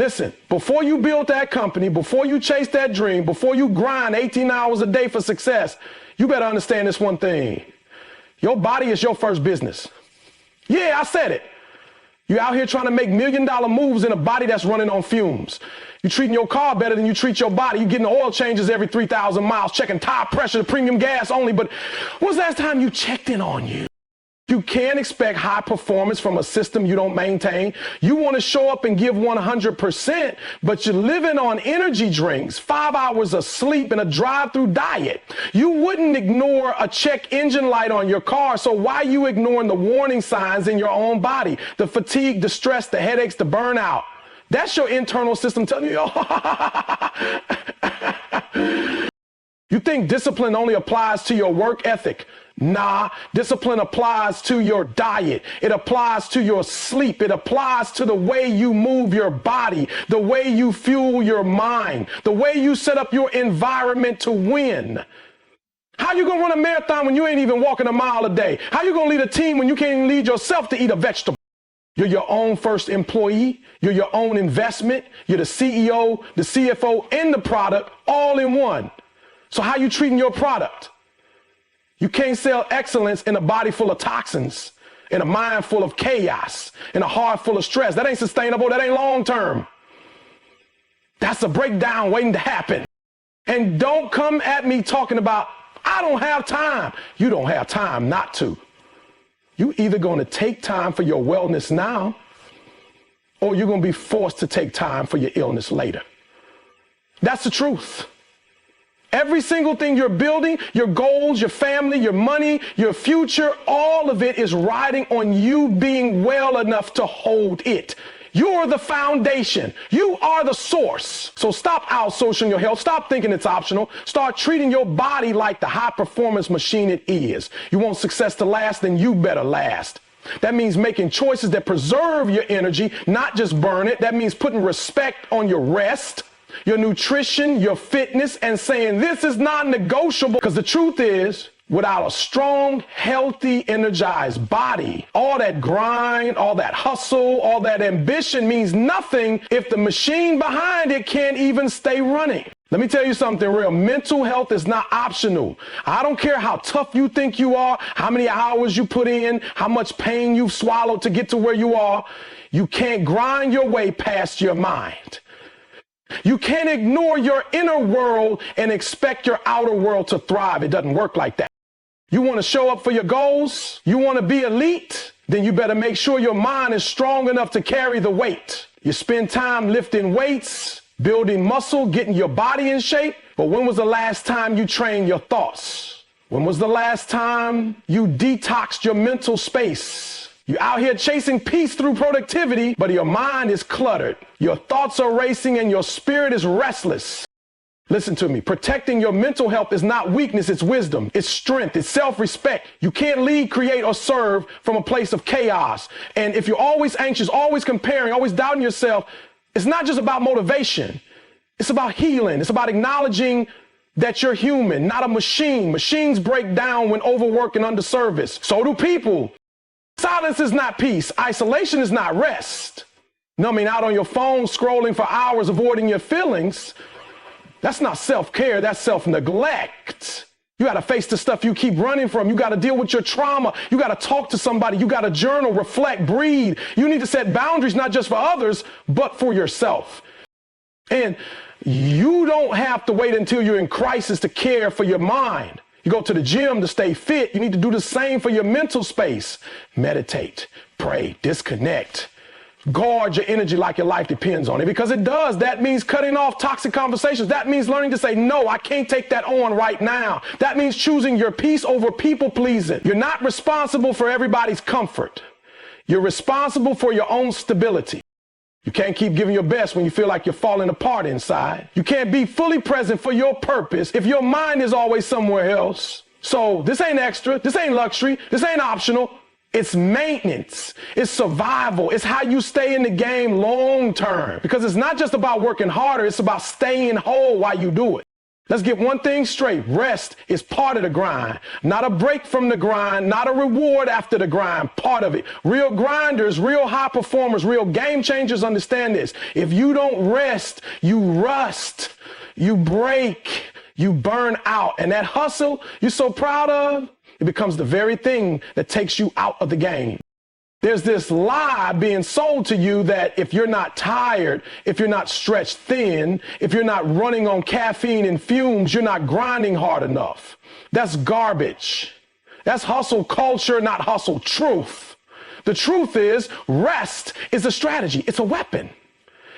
Listen, before you build that company, before you chase that dream, before you grind 18 hours a day for success, you better understand this one thing. Your body is your first business. Yeah, I said it. You're out here trying to make $1 million moves in a body that's running on fumes. You're treating your car better than you treat your body. You're getting oil changes every 3,000 miles, checking tire pressure, premium gas only. But when's the last time you checked in on you? You can't expect high performance from a system you don't maintain. You want to show up and give 100%, but you're living on energy drinks, 5 hours of sleep, and a drive-through diet. You wouldn't ignore a check engine light on your car, so why are you ignoring the warning signs in your own body? The fatigue, the stress, the headaches, the burnout. That's your internal system telling you, You think discipline only applies to your work ethic? Nah, discipline applies to your diet. It applies to your sleep. It applies to the way you move your body, the way you fuel your mind, the way you set up your environment to win. How you gonna run a marathon when you ain't even walking a mile a day? How you gonna lead a team when you can't even lead yourself to eat a vegetable? You're your own first employee. You're your own investment. You're the CEO, the CFO, and the product all in one. So how you treating your product? You can't sell excellence in a body full of toxins, in a mind full of chaos, in a heart full of stress. That ain't sustainable. That ain't long term. That's a breakdown waiting to happen. And don't come at me talking about, I don't have time. You don't have time not to. You either going to take time for your wellness now, or you're going to be forced to take time for your illness later. That's the truth. Every single thing you're building, your goals, your family, your money, your future, all of it is riding on you being well enough to hold it. You're the foundation. You are the source. So stop outsourcing your health. Stop thinking it's optional. Start treating your body like the high performance machine it is. You want success to last, then you better last. That means making choices that preserve your energy, not just burn it. That means putting respect on your rest, your nutrition, your fitness, and saying this is non-negotiable. Because the truth is, without a strong, healthy, energized body, all that grind, all that hustle, all that ambition means nothing if the machine behind it can't even stay running. Let me tell you something real. Mental health is not optional. I don't care how tough you think you are, how many hours you put in, how much pain you've swallowed to get to where you are. You can't grind your way past your mind. You can't ignore your inner world and expect your outer world to thrive. It doesn't work like that. You want to show up for your goals? You want to be elite? Then you better make sure your mind is strong enough to carry the weight. You spend time lifting weights, building muscle, getting your body in shape. But when was the last time you trained your thoughts? When was the last time you detoxed your mental space? You're out here chasing peace through productivity, but your mind is cluttered. Your thoughts are racing and your spirit is restless. Listen to me. Protecting your mental health is not weakness, it's wisdom. It's strength, it's self-respect. You can't lead, create, or serve from a place of chaos. And if you're always anxious, always comparing, always doubting yourself, it's not just about motivation. It's about healing. It's about acknowledging that you're human, not a machine. Machines break down when overworked and underserviced. So do people. Silence is not peace. Isolation is not rest. Numbing out on your phone, scrolling for hours, avoiding your feelings. That's not self-care. That's self-neglect. You got to face the stuff you keep running from. You got to deal with your trauma. You got to talk to somebody. You got to journal, reflect, breathe. You need to set boundaries, not just for others, but for yourself. And you don't have to wait until you're in crisis to care for your mind. You go to the gym to stay fit. You need to do the same for your mental space. Meditate, pray, disconnect. Guard your energy like your life depends on it, because it does. That means cutting off toxic conversations. That means learning to say, no, I can't take that on right now. That means choosing your peace over people pleasing. You're not responsible for everybody's comfort. You're responsible for your own stability. You can't keep giving your best when you feel like you're falling apart inside. You can't be fully present for your purpose if your mind is always somewhere else. So this ain't extra. This ain't luxury. This ain't optional. It's maintenance. It's survival. It's how you stay in the game long term. Because it's not just about working harder. It's about staying whole while you do it. Let's get one thing straight. Rest is part of the grind, not a break from the grind, not a reward after the grind, part of it. Real grinders, real high performers, real game changers understand this. If you don't rest, you rust, you break, you burn out. And that hustle you're so proud of, it becomes the very thing that takes you out of the game. There's this lie being sold to you that if you're not tired, if you're not stretched thin, if you're not running on caffeine and fumes, you're not grinding hard enough. That's garbage. That's hustle culture, not hustle truth. The truth is rest is a strategy. It's a weapon.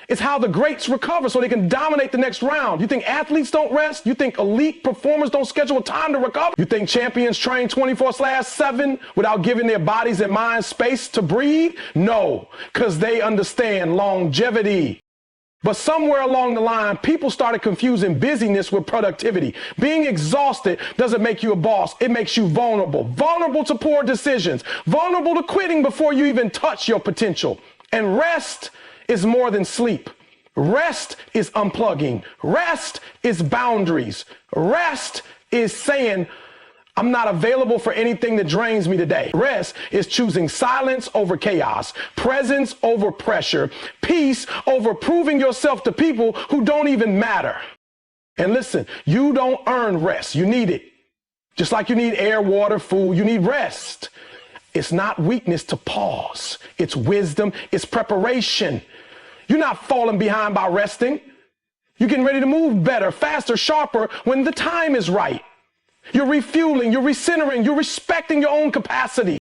It's how the greats recover so they can dominate the next round. You think athletes don't rest? You think elite performers don't schedule time to recover? You think champions train 24/7 without giving their bodies and minds space to breathe? No, because they understand longevity. But somewhere along the line, people started confusing busyness with productivity. Being exhausted doesn't make you a boss. It makes you vulnerable. Vulnerable to poor decisions. Vulnerable to quitting before you even touch your potential. And rest is more than sleep. Rest is unplugging. Rest is boundaries. Rest is saying, I'm not available for anything that drains me today. Rest is choosing silence over chaos, presence over pressure, peace over proving yourself to people who don't even matter. And listen, you don't earn rest. You need it. Just like you need air, water, food, you need rest. It's not weakness to pause. It's wisdom. It's preparation. You're not falling behind by resting. You're getting ready to move better, faster, sharper when the time is right. You're refueling, you're recentering, you're respecting your own capacity.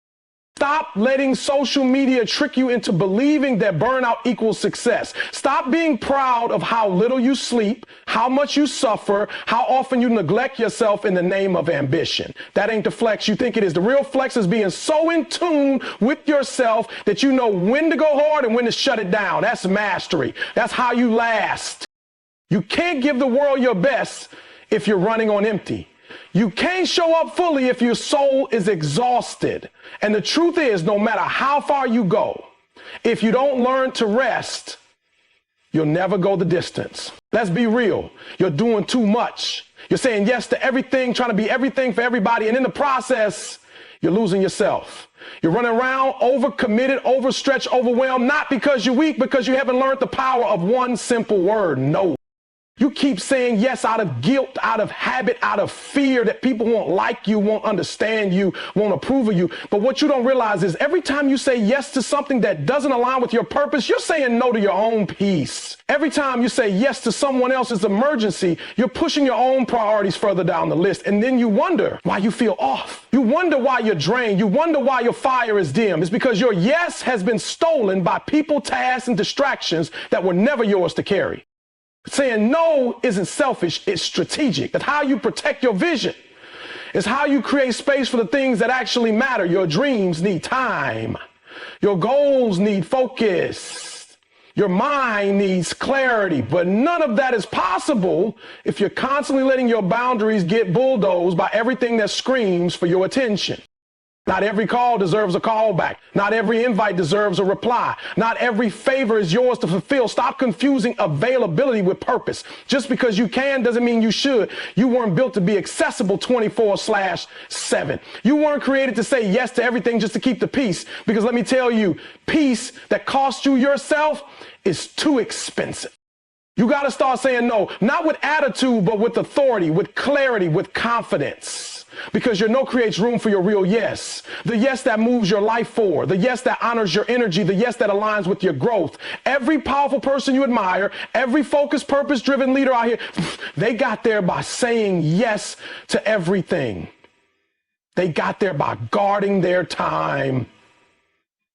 Stop letting social media trick you into believing that burnout equals success. Stop being proud of how little you sleep, how much you suffer, how often you neglect yourself in the name of ambition. That ain't the flex you think it is. The real flex is being so in tune with yourself that you know when to go hard and when to shut it down. That's mastery. That's how you last. You can't give the world your best if you're running on empty. You can't show up fully if your soul is exhausted. And the truth is, no matter how far you go, if you don't learn to rest, you'll never go the distance. Let's be real. You're doing too much. You're saying yes to everything, trying to be everything for everybody. And in the process, you're losing yourself. You're running around overcommitted, overstretched, overwhelmed, not because you're weak, because you haven't learned the power of one simple word, no. You keep saying yes out of guilt, out of habit, out of fear that people won't like you, won't understand you, won't approve of you. But what you don't realize is every time you say yes to something that doesn't align with your purpose, you're saying no to your own peace. Every time you say yes to someone else's emergency, you're pushing your own priorities further down the list. And then you wonder why you feel off. You wonder why you're drained. You wonder why your fire is dim. It's because your yes has been stolen by people, tasks, and distractions that were never yours to carry. Saying no isn't selfish, it's strategic. It's how you protect your vision. It's how you create space for the things that actually matter. Your dreams need time. Your goals need focus. Your mind needs clarity. But none of that is possible if you're constantly letting your boundaries get bulldozed by everything that screams for your attention. Not every call deserves a call back. Not every invite deserves a reply. Not every favor is yours to fulfill. Stop confusing availability with purpose. Just because you can doesn't mean you should. You weren't built to be accessible 24/7. You weren't created to say yes to everything just to keep the peace. Because let me tell you, peace that costs you yourself is too expensive. You got to start saying no, not with attitude, but with authority, with clarity, with confidence. Because your no creates room for your real yes. The yes that moves your life forward. The yes that honors your energy. The yes that aligns with your growth. Every powerful person you admire, every focused, purpose-driven leader out here, they got there by saying yes to everything. They got there by guarding their time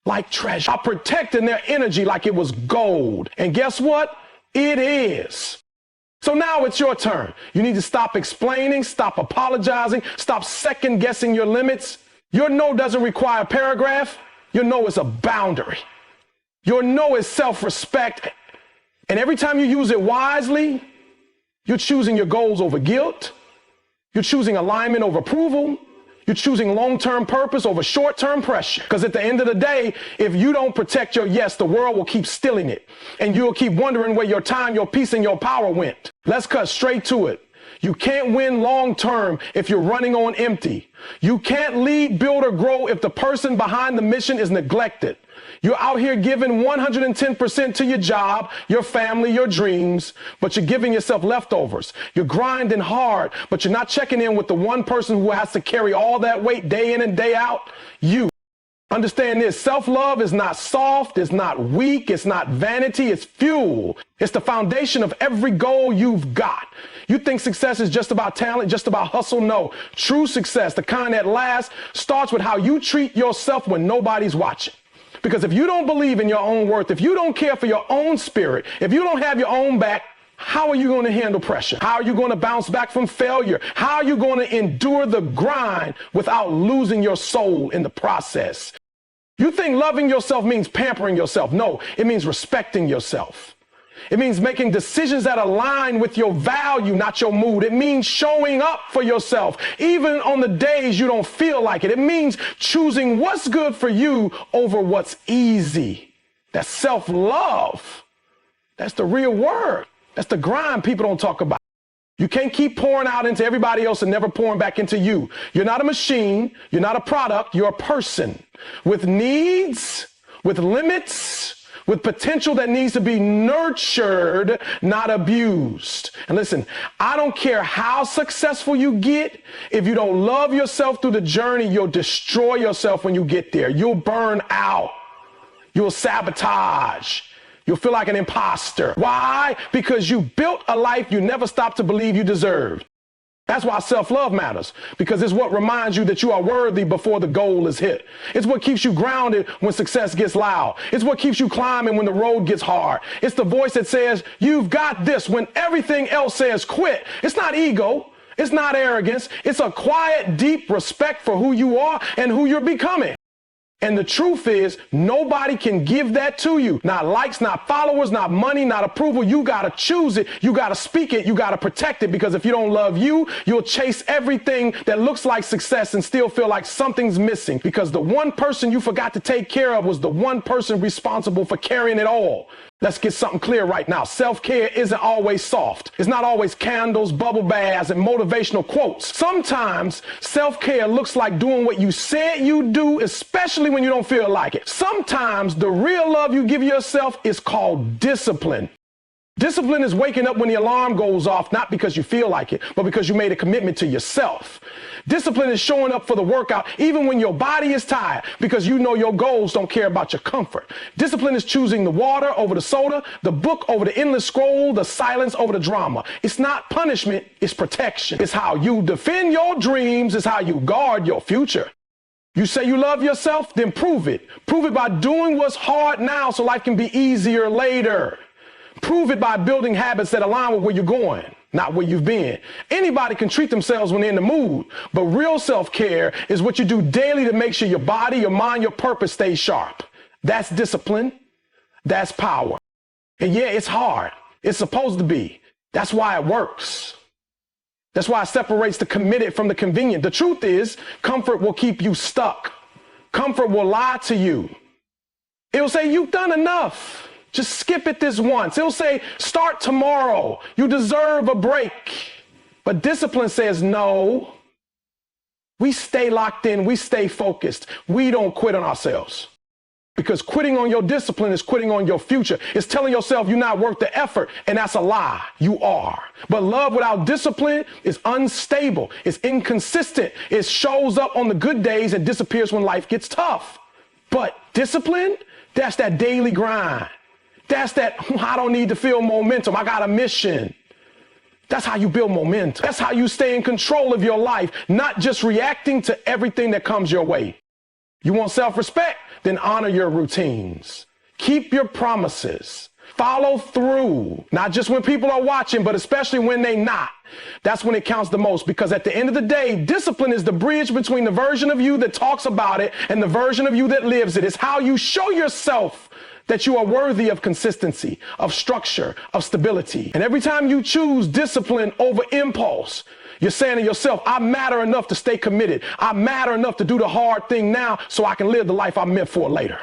like treasure, by protecting their energy like it was gold. And guess what? It is. So now it's your turn. You need to stop explaining, stop apologizing, stop second guessing your limits. Your no doesn't require a paragraph. Your no is a boundary. Your no is self-respect. And every time you use it wisely, you're choosing your goals over guilt. You're choosing alignment over approval. You're choosing long-term purpose over short-term pressure. Because at the end of the day, if you don't protect your yes, the world will keep stealing it. And you'll keep wondering where your time, your peace, and your power went. Let's cut straight to it. You can't win long term if you're running on empty. You can't lead, build, or grow if the person behind the mission is neglected. You're out here giving 110% to your job, your family, your dreams, but you're giving yourself leftovers. You're grinding hard, but you're not checking in with the one person who has to carry all that weight day in and day out. You. Understand this, self-love is not soft, it's not weak, it's not vanity, it's fuel. It's the foundation of every goal you've got. You think success is just about talent, just about hustle? No. True success, the kind that lasts, starts with how you treat yourself when nobody's watching. Because if you don't believe in your own worth, if you don't care for your own spirit, if you don't have your own back, how are you going to handle pressure? How are you going to bounce back from failure? How are you going to endure the grind without losing your soul in the process? You think loving yourself means pampering yourself. No, it means respecting yourself. It means making decisions that align with your value, not your mood. It means showing up for yourself, even on the days you don't feel like it. It means choosing what's good for you over what's easy. That's self-love. That's the real word. That's the grind people don't talk about. You can't keep pouring out into everybody else and never pouring back into you. You're not a machine. You're not a product. You're a person with needs, with limits, with potential that needs to be nurtured, not abused. And listen, I don't care how successful you get. If you don't love yourself through the journey, you'll destroy yourself when you get there. You'll burn out. You'll sabotage. You'll feel like an imposter. Why? Because you built a life you never stopped to believe you deserved. That's why self-love matters, because it's what reminds you that you are worthy before the goal is hit. It's what keeps you grounded when success gets loud. It's what keeps you climbing when the road gets hard. It's the voice that says, you've got this, when everything else says quit. It's not ego. It's not arrogance. It's a quiet, deep respect for who you are and who you're becoming. And the truth is, nobody can give that to you. Not likes, not followers, not money, not approval. You got to choose it. You got to speak it. You got to protect it, because if you don't love you, you'll chase everything that looks like success and still feel like something's missing, because the one person you forgot to take care of was the one person responsible for carrying it all. Let's get something clear right now. Self-care isn't always soft. It's not always candles, bubble baths, and motivational quotes. Sometimes self-care looks like doing what you said you do, especially when you don't feel like it. Sometimes the real love you give yourself is called discipline. Discipline is waking up when the alarm goes off, not because you feel like it, but because you made a commitment to yourself. Discipline is showing up for the workout even when your body is tired, because you know your goals don't care about your comfort. Discipline is choosing the water over the soda, the book over the endless scroll, the silence over the drama. It's not punishment, it's protection. It's how you defend your dreams, it's how you guard your future. You say you love yourself, then prove it. Prove it by doing what's hard now so life can be easier later. Prove it by building habits that align with where you're going, not where you've been. Anybody can treat themselves when they're in the mood, but real self-care is what you do daily to make sure your body, your mind, your purpose stays sharp. That's discipline. That's power. And yeah, it's hard. It's supposed to be. That's why it works. That's why it separates the committed from the convenient. The truth is, comfort will keep you stuck. Comfort will lie to you. It will say, you've done enough. Just skip it this once. It'll say, start tomorrow. You deserve a break. But discipline says, no. We stay locked in. We stay focused. We don't quit on ourselves. Because quitting on your discipline is quitting on your future. It's telling yourself you're not worth the effort, and that's a lie. You are. But love without discipline is unstable. It's inconsistent. It shows up on the good days and disappears when life gets tough. But discipline, that's that daily grind. That's that, I don't need to feel momentum. I got a mission. That's how you build momentum. That's how you stay in control of your life, not just reacting to everything that comes your way. You want self-respect? Then honor your routines. Keep your promises. Follow through, not just when people are watching, but especially when they're not. That's when it counts the most, because at the end of the day, discipline is the bridge between the version of you that talks about it and the version of you that lives it. It's how you show yourself that you are worthy of consistency, of structure, of stability. And every time you choose discipline over impulse, you're saying to yourself, I matter enough to stay committed. I matter enough to do the hard thing now so I can live the life I'm meant for later.